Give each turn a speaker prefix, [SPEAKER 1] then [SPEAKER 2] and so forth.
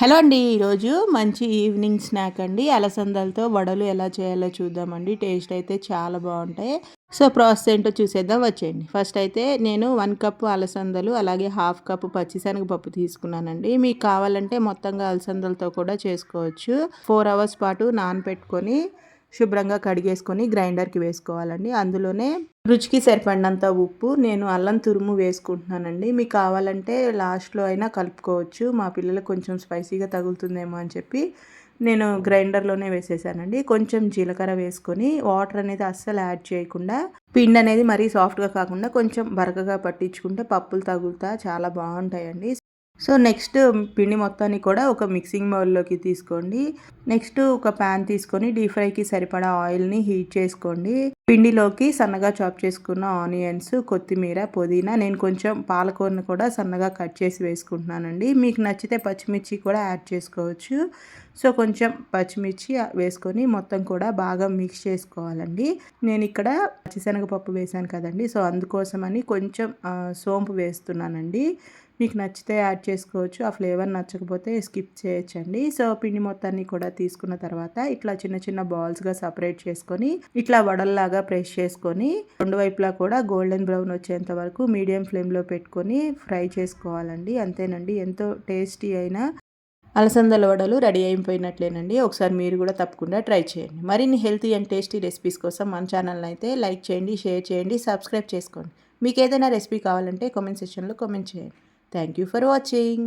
[SPEAKER 1] Hello అండి. ఈరోజు మంచి ఈవినింగ్ స్నాక్ అండి. అలసందలతో వడలు ఎలా చేయాలో చూద్దామండి. టేస్ట్ అయితే చాలా బాగుంటాయి. సో ప్రాసెస్ ఏంటో చూసేద్దాం వచ్చేయండి. ఫస్ట్ అయితే నేను 1 కప్పు అలసందలు అలాగే హాఫ్ కప్పు పచ్చిశనగపప్పు తీసుకున్నానండి. మీకు కావాలంటే మొత్తంగా అలసందలతో కూడా చేసుకోవచ్చు. 4 అవర్స్ పాటు నానపెట్టుకొని శుభ్రంగా కడిగేసుకొని గ్రైండర్కి వేసుకోవాలండి. అందులోనే రుచికి సరిపడినంత ఉప్పు, నేను అల్లం తురుము వేసుకుంటున్నానండి. మీకు కావాలంటే లాస్ట్లో అయినా కలుపుకోవచ్చు. మా పిల్లలకు కొంచెం స్పైసీగా తగులుతుందేమో అని చెప్పి నేను గ్రైండర్లోనే వేసేసానండి. కొంచెం జీలకర్ర వేసుకొని వాటర్ అనేది అస్సలు యాడ్ చేయకుండా పిండి అనేది మరీ సాఫ్ట్గా కాకుండా కొంచెం బరకగా పట్టించుకుంటే పప్పులు తగులుతా చాలా బాగుంటాయండి. సో నెక్స్ట్ పిండి మొత్తాన్ని కూడా ఒక మిక్సింగ్ బౌల్లోకి తీసుకోండి. నెక్స్ట్ ఒక ప్యాన్ తీసుకొని డీప్ ఫ్రైకి సరిపడా ఆయిల్ని హీట్ చేసుకోండి. పిండిలోకి సన్నగా చాప్ చేసుకున్న ఆనియన్స్, కొత్తిమీర, పుదీనా, నేను కొంచెం పాలకూరను కూడా సన్నగా కట్ చేసి వేసుకుంటున్నానండి. మీకు నచ్చితే పచ్చిమిర్చి కూడా యాడ్ చేసుకోవచ్చు. సో కొంచెం పచ్చిమిర్చి వేసుకొని మొత్తం కూడా బాగా మిక్స్ చేసుకోవాలండి. నేను ఇక్కడ పచ్చిశనగపప్పు వేసాను కదండి, సో అందుకోసమని కొంచెం సోంపు వేస్తున్నానండి. మీకు నచ్చితే యాడ్ చేసుకోవచ్చు. ఆ ఫ్లేవర్ నచ్చకపోతే స్కిప్ చేయొచ్చండి. సో పిండి మొత్తాన్ని కూడా తీసుకున్న తర్వాత ఇట్లా చిన్న చిన్న బాల్స్గా సపరేట్ చేసుకొని ఇట్లా వడల్లాగా ప్రెస్ చేసుకొని రెండు వైపులా కూడా గోల్డెన్ బ్రౌన్ వచ్చేంత వరకు మీడియం ఫ్లేమ్లో పెట్టుకొని ఫ్రై చేసుకోవాలండి. అంతేనండి, ఎంతో టేస్టీ అయిన అలసందల వడలు రెడీ అయిపోయినట్లేనండి. ఒకసారి మీరు కూడా తప్పకుండా ట్రై చేయండి. మరిన్ని హెల్తీ అండ్ టేస్టీ రెసిపీస్ కోసం మన ఛానల్ని అయితే లైక్ చేయండి, షేర్ చేయండి, సబ్స్క్రైబ్ చేసుకోండి. మీకు ఏదైనా రెసిపీ కావాలంటే కామెంట్ సెక్షన్లో కామెంట్ చేయండి. Thank you for watching.